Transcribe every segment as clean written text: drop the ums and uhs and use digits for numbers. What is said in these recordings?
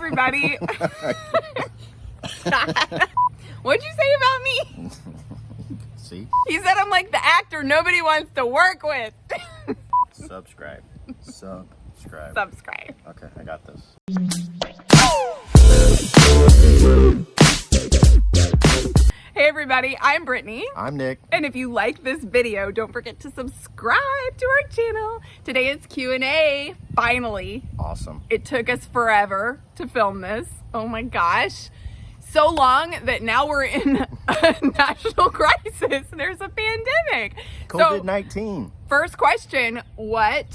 everybody. What'd you say about me? See? He said I'm like the actor nobody wants to work with. Subscribe. Subscribe. Subscribe. Okay, I got this. Hey everybody, I'm Brittany. I'm Nick. And if you like this video, don't forget to subscribe to our channel. Today it's Q&A, finally. Awesome. It took us forever to film this. Oh my gosh. So long that now we're in a national crisis. There's a pandemic. COVID-19. So, first question, what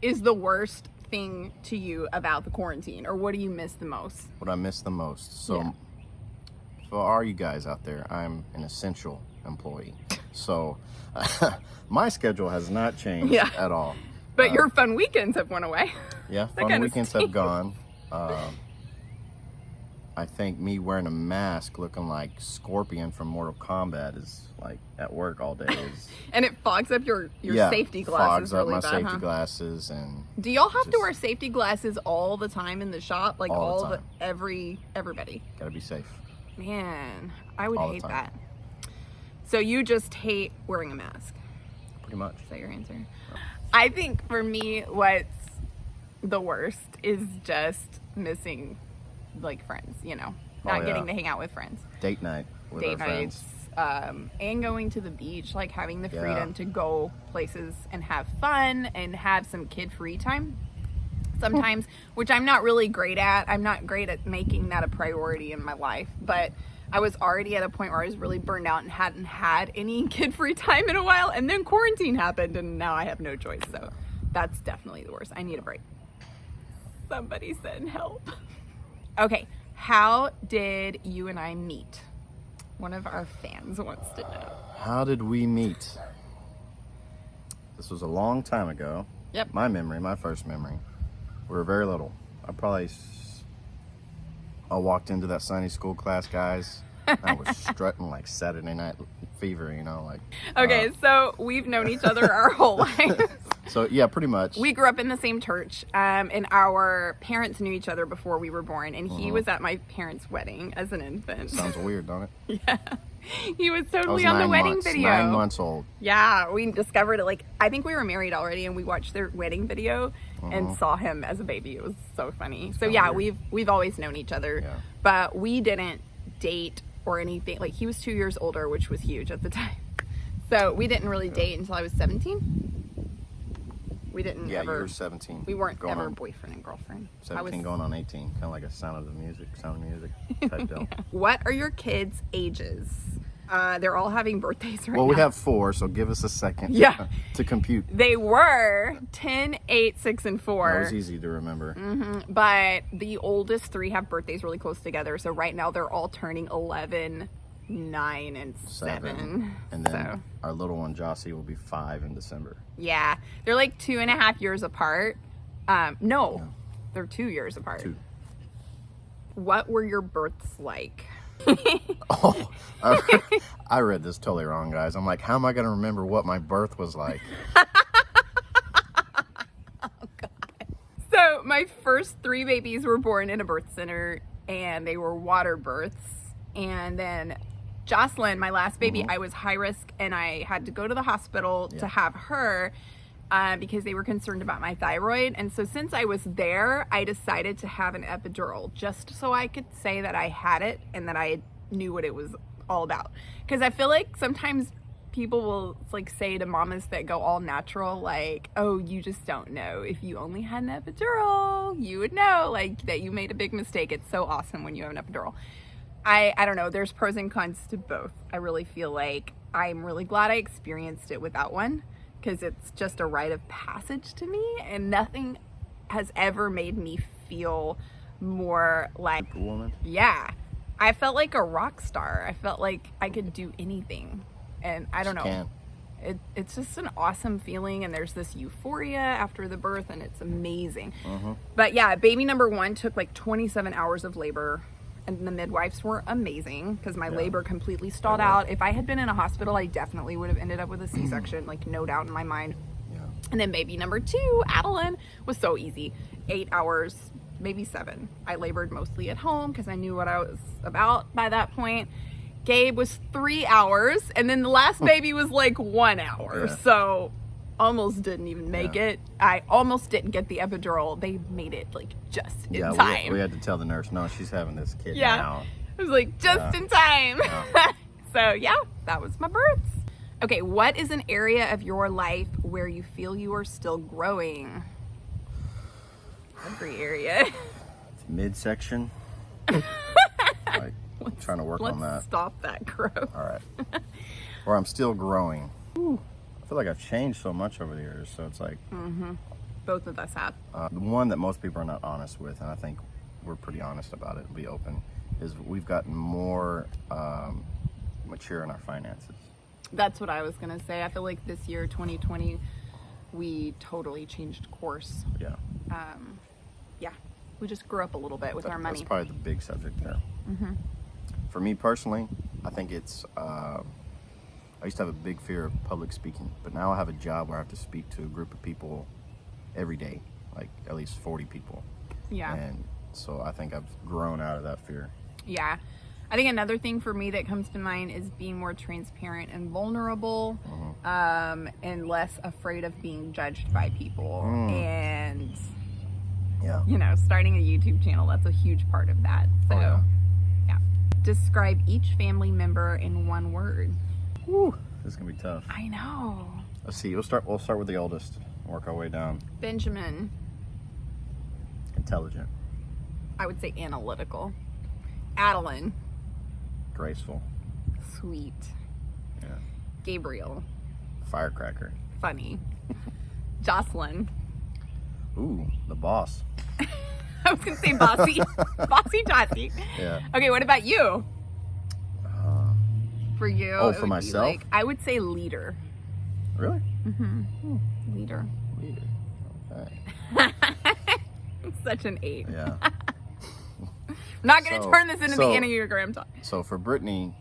is the worst thing to you about the quarantine? Or what do you miss the most? What I miss the most. So, for all you guys out there, I'm an essential employee. So, my schedule has not changed at all. But your fun weekends have went away. Yeah, fun weekends have gone. I think me wearing a mask looking like Scorpion from Mortal Kombat is like at work all day. And it fogs up your safety glasses fogs up really my bad, safety glasses. And do y'all have to wear safety glasses all the time in the shop? Like everybody? Gotta be safe. Man, I would hate that. So you just hate wearing a mask? Pretty much. Is that your answer? I think for me, what's the worst is just missing like friends, you know, not getting to hang out with friends. Date night with our friends. And going to the beach, like having the freedom to go places and have fun and have some kid-free time sometimes, which I'm not really great at. I'm not great at making that a priority in my life, but I was already at a point where I was really burned out and hadn't had any kid-free time in a while, and then quarantine happened and now I have no choice. So that's definitely the worst. I need a break. Somebody send help. Okay, how did you and I meet? One of our fans wants to know. How did we meet? This was a long time ago. Yep. My first memory. We were very little. I walked into that Sunday school class, guys. I was strutting like Saturday Night Fever, you know, like. Okay, so we've known each other our whole lives. So yeah, pretty much. We grew up in the same church, and our parents knew each other before we were born, and he was at my parents' wedding as an infant. Sounds weird, don't it? Yeah. He was totally on the wedding video. 9 months old. Yeah, we discovered it, like, I think we were married already, and we watched their wedding video and saw him as a baby. It was so funny. So yeah, we've always known each other, but we didn't date or anything. Like, he was 2 years older, which was huge at the time. So we didn't really date until I was 17. We didn't ever. You were 17. We weren't ever boyfriend and girlfriend. 17 going on 18. Kind of like a Sound of Music type deal. What are your kids' ages? They're all having birthdays right now. Well, we have 4, so give us a second to compute. They were 10, 8, 6, and 4. That was easy to remember. But the oldest 3 have birthdays really close together. So right now they're all turning 11, 9, and 7. And then our little one, Jossie, will be 5 in December. Yeah. They're like 2.5 years apart. No, they're 2 years apart. 2. What were your births like? Oh, I read this totally wrong, guys. I'm like, how am I going to remember what my birth was like? Oh, God. So my first 3 babies were born in a birth center, and they were water births. And then Jocelyn, my last baby, I was high risk, and I had to go to the hospital to have her because they were concerned about my thyroid. And so since I was there, I decided to have an epidural just so I could say that I had it and that I knew what it was all about. Because I feel like sometimes people will like say to mamas that go all natural, like, oh, you just don't know. If you only had an epidural, you would know, like, that you made a big mistake. It's so awesome when you have an epidural. I don't know, there's pros and cons to both. I really feel like I'm really glad I experienced it without one, because it's just a rite of passage to me, and nothing has ever made me feel more like a woman. Yeah, I felt like a rock star. I felt like I could do anything, and I don't know. It's just an awesome feeling, and there's this euphoria after the birth, and it's amazing. But yeah, baby number 1 took like 27 hours of labor. And the midwives were amazing because my labor completely stalled out. If I had been in a hospital, I definitely would have ended up with a C-section, like no doubt in my mind. And then baby number 2, Adeline, was so easy. 8 hours, maybe 7. I labored mostly at home because I knew what I was about by that point. Gabe was 3 hours, and then the last baby was like 1 hour. Yeah. So almost didn't even make it. I almost didn't get the epidural. They made it like just in time. We had to tell the nurse, no, she's having this kid now. I was like, just in time. Yeah. So yeah, that was my births. Okay, what is an area of your life where you feel you are still growing? Every area. Midsection. Like, I'm trying to work on that. Let's stop that growth. All right. Or I'm still growing. Ooh. I feel like I've changed so much over the years, so it's like... Both of us have. The one that most people are not honest with, and I think we're pretty honest about it, be open, is we've gotten more mature in our finances. That's what I was going to say. I feel like this year, 2020, we totally changed course. Yeah. Yeah, we just grew up a little bit with our money. That's probably the big subject there. For me personally, I think it's... I used to have a big fear of public speaking, but now I have a job where I have to speak to a group of people every day, like at least 40 people. Yeah. And so I think I've grown out of that fear. Yeah. I think another thing for me that comes to mind is being more transparent and vulnerable, and less afraid of being judged by people. And, you know, starting a YouTube channel, that's a huge part of that. So, yeah. Describe each family member in one word. Whew, this is gonna be tough. I know. Let's see. We'll start with the oldest. Work our way down. Benjamin. Intelligent. I would say analytical. Adeline. Graceful. Sweet. Yeah. Gabriel. Firecracker. Funny. Jocelyn. Ooh, the boss. I was gonna say bossy. Bossy Tossy. Yeah. Okay, what about you? For you? Oh, it for would be myself? like, I would say leader. Really? Leader. Leader. Okay. Such an 8. Yeah. I'm not gonna turn this into the so- Enneagram talk. So for Brittany,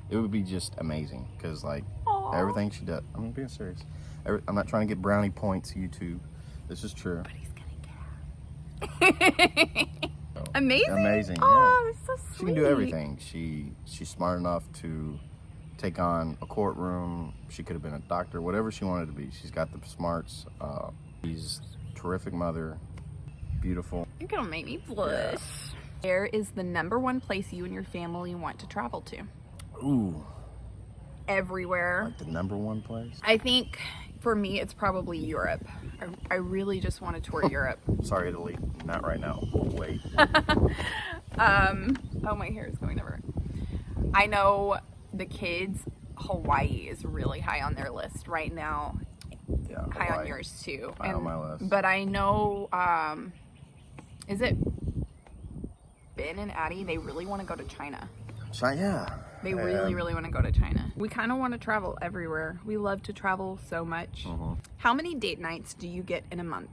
it would be just amazing because like Aw. everything she does. I'm being serious. I'm not trying to get brownie points. YouTube. This is true. But he's gonna get. So, Amazing. Amazing. Oh, Yeah. that's so sweet. She can do everything. She's smart enough to take on a courtroom. She could have been a doctor, whatever she wanted to be. She's got the smarts. She's a terrific mother. Beautiful. You're gonna make me blush. Where is the #1 place you and your family want to travel to? Ooh. Everywhere. Like the #1 place? I think for me, it's probably Europe. I really just want to tour Europe. Sorry, Italy. Not right now. Wait. Oh, my hair is going over. I know the kids, Hawaii is really high on their list right now. Yeah. High on Hawaii. yours too. High on my list. But I know, is it Ben and Addie? They really want to go to China. So, yeah. They really, really want to go to China. We kind of want to travel everywhere. We love to travel so much. How many date nights do you get in a month?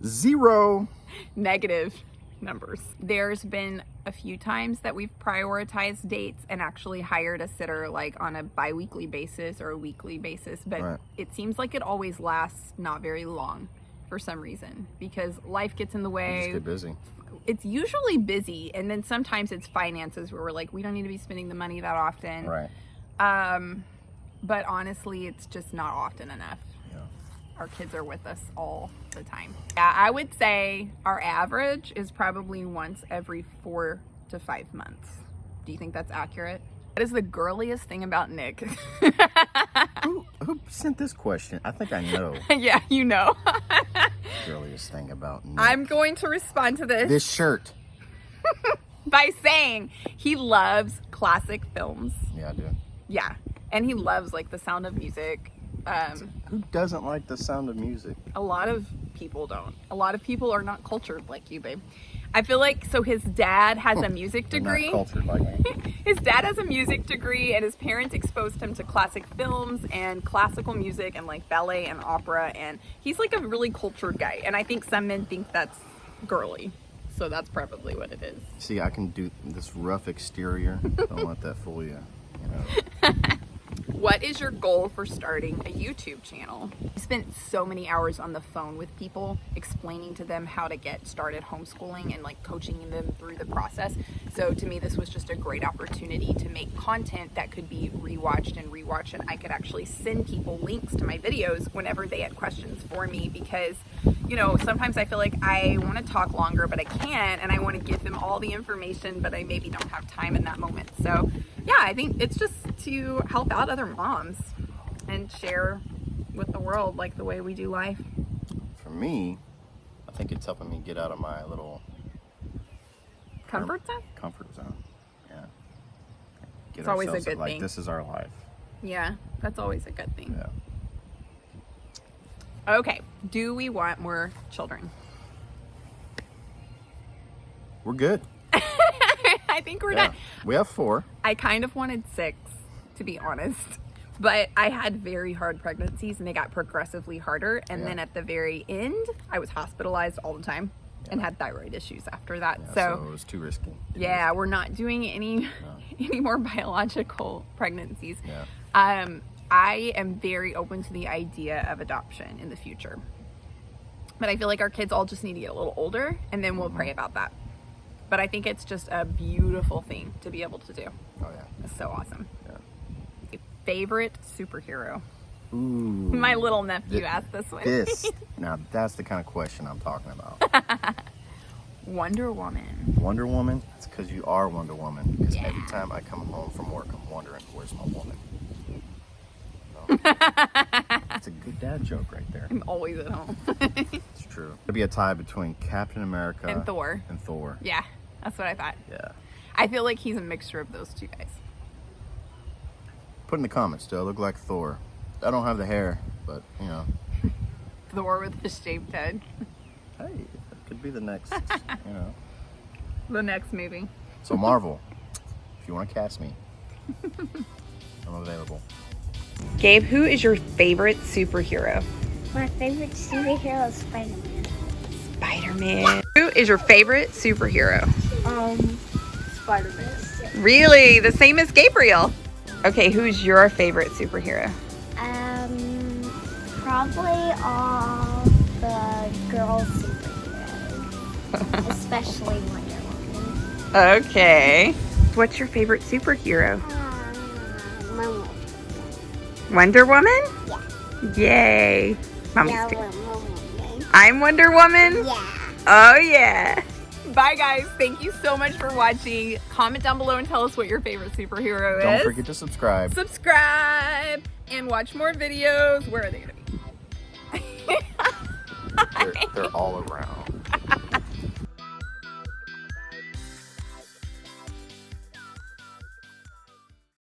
0. Negative numbers. There's been a few times that we've prioritized dates and actually hired a sitter like on a bi-weekly basis or a weekly basis, but it seems like it always lasts not very long for some reason because life gets in the way. Just get busy. It's usually busy, and then sometimes it's finances where we're like, we don't need to be spending the money that often. Right. But honestly, it's just not often enough. Yeah. Our kids are with us all the time. Yeah, I would say our average is probably once every 4 to 5 months. Do you think that's accurate? That is the girliest thing about Nick. Who sent this question? I think I know. Yeah, you know. Girliest thing about Nick. I'm going to respond to this shirt. by saying he loves classic films. Yeah, I do. Yeah, and he loves like The Sound of Music. Who doesn't like the sound of music? A lot of people don't. A lot of people are not cultured like you, babe. I feel like, so his dad has a music degree. Not cultured like me. His dad has a music degree, and his parents exposed him to classic films and classical music and like ballet and opera, and he's like a really cultured guy. And I think some men think that's girly, so that's probably what it is. See, I can do this rough exterior. Don't let that fool you. You know. What is your goal for starting a YouTube channel? I spent so many hours on the phone with people explaining to them how to get started homeschooling and like coaching them through the process. So to me, this was just a great opportunity to make content that could be rewatched and rewatched, and I could actually send people links to my videos whenever they had questions for me, because you know, sometimes I feel like I want to talk longer, but I can't, and I want to give them all the information, but I maybe don't have time in that moment. So yeah, I think it's just to help out other moms and share with the world like the way we do life. For me, I think it's helping me get out of my little Comfort zone? Comfort zone, yeah. It's always a good like, thing. This is our life. Yeah, that's always a good thing. Yeah. Okay, do we want more children? We're good. I think we're Yeah. done. We have 4. I kind of wanted 6, to be honest, but I had very hard pregnancies and they got progressively harder. And then at the very end, I was hospitalized all the time and had thyroid issues after that. Yeah, so it was too risky. Yeah, we're not doing any more biological pregnancies. Yeah. I am very open to the idea of adoption in the future, but I feel like our kids all just need to get a little older, and then we'll pray about that. But I think it's just a beautiful thing to be able to do. Oh yeah. It's so awesome. Yeah. Favorite superhero? Ooh. My little nephew asked this one. Now that's the kind of question I'm talking about. Wonder Woman. Wonder Woman? It's because you are Wonder Woman. Because every time I come home from work, I'm wondering, where's my woman? No. It's a good dad joke right there. I'm always at home. It's true. It'd be a tie between Captain America And Thor. Yeah, that's what I thought. Yeah. I feel like he's a mixture of those two guys. Put in the comments, do I look like Thor? I don't have the hair, but you know. Thor with the shaved head. Hey, that could be the next, you know. The next movie. So Marvel, if you want to cast me, I'm available. Gabe, who is your favorite superhero? My favorite superhero is Spider-Man. Spider-Man. Who is your favorite superhero? Spider-Man. Really? The same as Gabriel. Okay, who's your favorite superhero? Probably all the girl superheroes, especially Wonder Woman. Okay. What's your favorite superhero? Momo. Wonder Woman? Yeah. Yay. Mommy's Yeah, too. Woman. I'm Wonder Woman? Yeah. Oh yeah. Bye guys. Thank you so much for watching. Comment down below and tell us what your favorite superhero is. Don't forget to subscribe. Subscribe and watch more videos. Where are they going to be? They're all around.